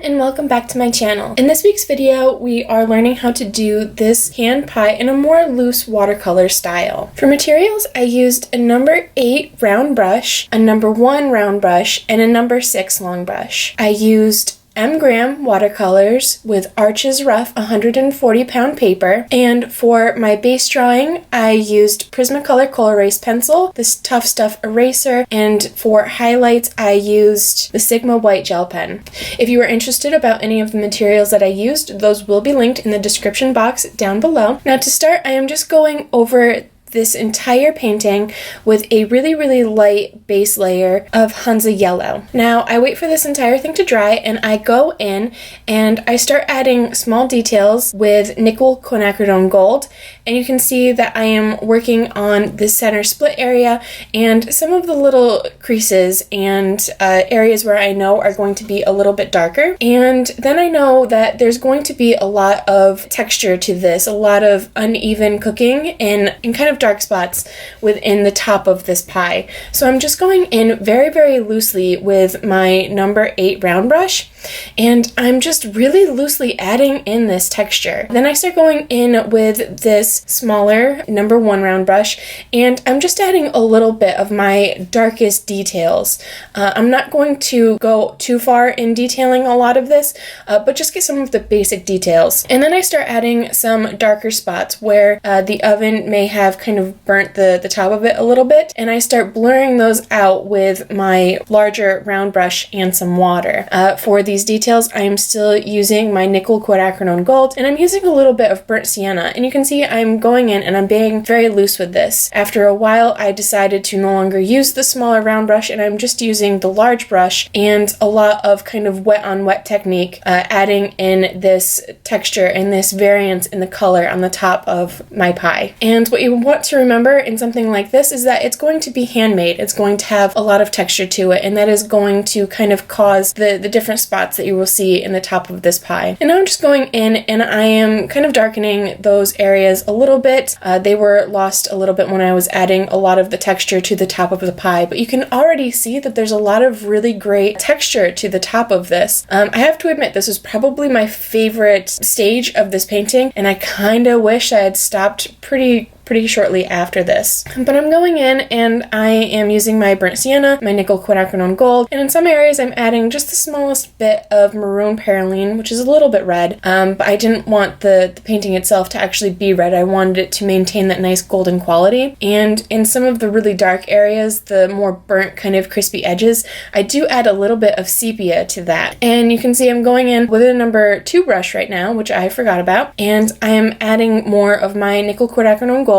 and welcome back to my channel. In this week's video, we are learning how to do this hand pie in a more loose watercolor style. For materials, I used a number 8 round brush, a number 1 round brush, and a number 6 long brush. I used M-Gram watercolors with Arches Rough 140 pound paper, and for my base drawing I used Prismacolor Kohl Erase pencil, this Tough Stuff eraser, and for highlights I used the Sigma white gel pen. If you are interested about any of the materials that I used, those will be linked in the description box down below. Now to start, I am just going over this entire painting with a really light base layer of Hansa yellow. Now I wait for this entire thing to dry and I go in and I start adding small details with nickel quinacridone gold, and you can see that I am working on the center split area and some of the little creases and areas where I know are going to be a little bit darker. And then I know that there's going to be a lot of texture to this, a lot of uneven cooking and kind of dark spots within the top of this pie. So I'm just going in very loosely with my number 8 round brush, and I'm just really loosely adding in this texture. Then I start going in with this smaller number 1 round brush, and I'm just adding a little bit of my darkest details. I'm not going to go too far in detailing a lot of this, but just get some of the basic details. And then I start adding some darker spots where the oven may have kind of burnt the top of it a little bit, and I start blurring those out with my larger round brush and some water. For these details, I am still using my nickel quinacridone gold, and I'm using a little bit of burnt sienna, and you can see I'm going in and I'm being very loose with this. After a while, I decided to no longer use the smaller round brush, and I'm just using the large brush and a lot of kind of wet on wet technique, adding in this texture and this variance in the color on the top of my pie. And what you want to remember in something like this is that it's going to be handmade. It's going to have a lot of texture to it, and that is going to kind of cause the different spots that you will see in the top of this pie. And now I'm just going in and I am kind of darkening those areas a little bit. They were lost a little bit when I was adding a lot of the texture to the top of the pie, but you can already see that there's a lot of really great texture to the top of this. I have to admit, this is probably my favorite stage of this painting, and I kind of wish I had stopped pretty shortly after this. But I'm going in and I am using my burnt sienna, my nickel quinacridone gold, and in some areas I'm adding just the smallest bit of maroon perylene, which is a little bit red, but I didn't want the painting itself to actually be red. I wanted it to maintain that nice golden quality. And in some of the really dark areas, the more burnt kind of crispy edges, I do add a little bit of sepia to that. And you can see I'm going in with a number 2 brush right now, which I forgot about, and I am adding more of my nickel quinacridone gold,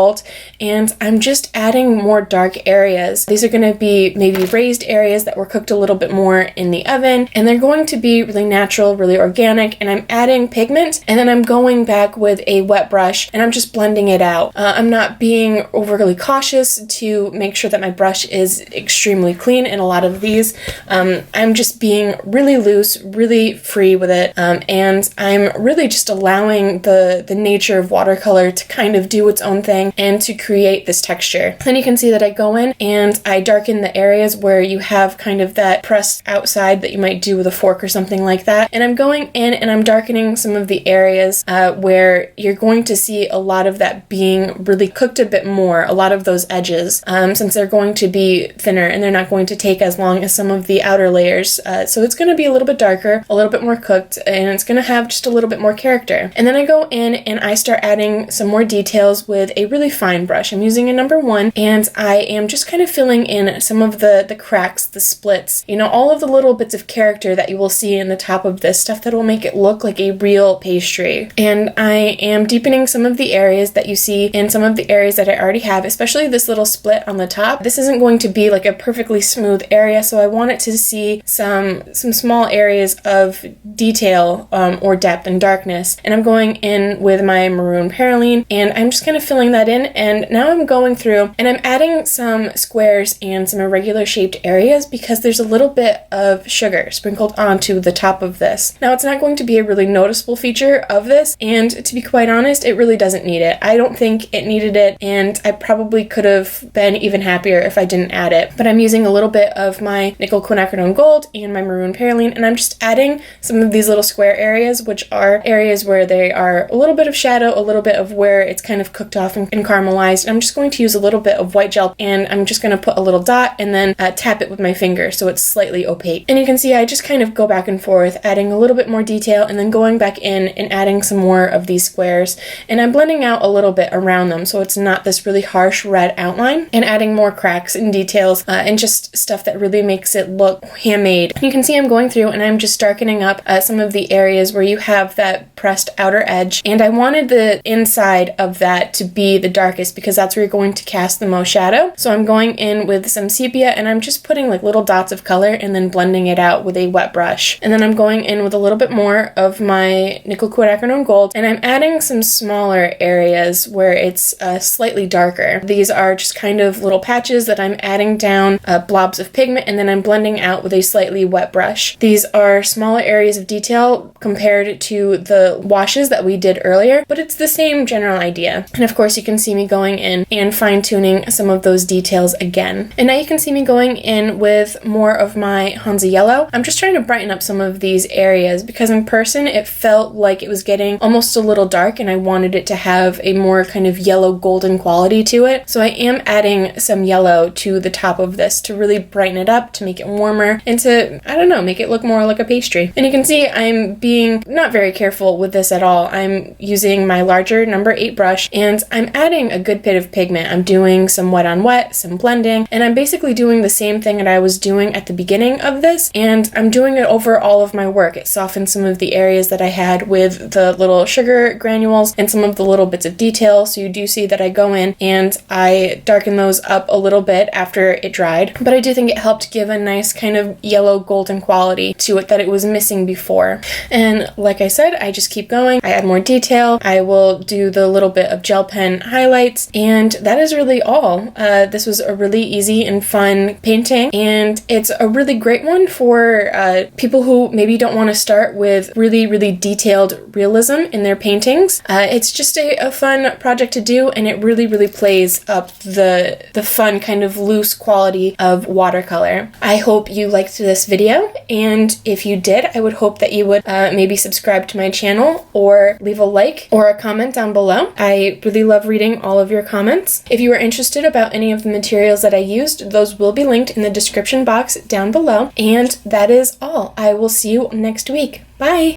and I'm just adding more dark areas. These are going to be maybe raised areas that were cooked a little bit more in the oven, and they're going to be really natural, really organic, and I'm adding pigment, and then I'm going back with a wet brush and I'm just blending it out. I'm not being overly cautious to make sure that my brush is extremely clean in a lot of these. I'm just being really loose, really free with it, and I'm really just allowing the nature of watercolor to kind of do its own thing and to create this texture. Then you can see that I go in and I darken the areas where you have kind of that pressed outside that you might do with a fork or something like that. And I'm going in and I'm darkening some of the areas where you're going to see a lot of that being really cooked a bit more, a lot of those edges, since they're going to be thinner and they're not going to take as long as some of the outer layers. So it's going to be a little bit darker, a little bit more cooked, and it's going to have just a little bit more character. And then I go in and I start adding some more details with a really fine brush. I'm using a number 1, and I am just kind of filling in some of the cracks, the splits, you know, all of the little bits of character that you will see in the top of this stuff that will make it look like a real pastry. And I am deepening some of the areas that you see in some of the areas that I already have, especially this little split on the top. This isn't going to be like a perfectly smooth area, so I want it to see some small areas of detail or depth and darkness. And I'm going in with my maroon perylene, and I'm just kind of filling that in, and now I'm going through and I'm adding some squares and some irregular shaped areas because there's a little bit of sugar sprinkled onto the top of this. Now, it's not going to be a really noticeable feature of this, and to be quite honest, it really doesn't need it. I don't think it needed it, and I probably could have been even happier if I didn't add it. But I'm using a little bit of my nickel quinacridone gold and my maroon perylene, and I'm just adding some of these little square areas, which are areas where they are a little bit of shadow, a little bit of where it's kind of cooked off and caramelized. I'm just going to use a little bit of white gel, and I'm just going to put a little dot and then tap it with my finger so it's slightly opaque. And you can see I just kind of go back and forth, adding a little bit more detail and then going back in and adding some more of these squares. And I'm blending out a little bit around them so it's not this really harsh red outline, and adding more cracks and details and just stuff that really makes it look handmade. You can see I'm going through and I'm just darkening up some of the areas where you have that pressed outer edge, and I wanted the inside of that to be the darkest because that's where you're going to cast the most shadow. So I'm going in with some sepia and I'm just putting like little dots of color and then blending it out with a wet brush. And then I'm going in with a little bit more of my nickel quinacridone gold, and I'm adding some smaller areas where it's slightly darker. These are just kind of little patches that I'm adding down blobs of pigment, and then I'm blending out with a slightly wet brush. These are smaller areas of detail compared to the washes that we did earlier, but it's the same general idea. And of course you can see me going in and fine-tuning some of those details again. And now you can see me going in with more of my Hansa yellow. I'm just trying to brighten up some of these areas because in person it felt like it was getting almost a little dark, and I wanted it to have a more kind of yellow golden quality to it. So I am adding some yellow to the top of this to really brighten it up, to make it warmer, and to, I don't know, make it look more like a pastry. And you can see I'm being not very careful with this at all. I'm using my larger number 8 brush, and I'm adding a good bit of pigment. I'm doing some wet on wet, some blending, and I'm basically doing the same thing that I was doing at the beginning of this, and I'm doing it over all of my work. It softens some of the areas that I had with the little sugar granules and some of the little bits of detail. So you do see that I go in and I darken those up a little bit after it dried, but I do think it helped give a nice kind of yellow golden quality to it that it was missing before. And like I said, I just keep going. I add more detail. I will do the little bit of gel pen highlights, and that is really all. This was a really easy and fun painting, and it's a really great one for people who maybe don't want to start with really detailed realism in their paintings. It's just a fun project to do, and it really plays up the fun kind of loose quality of watercolor. I hope you liked this video, and if you did, I would hope that you would maybe subscribe to my channel or leave a like or a comment down below. I really love reading all of your comments. If you are interested about any of the materials that I used, those will be linked in the description box down below. And that is all. I will see you next week. Bye!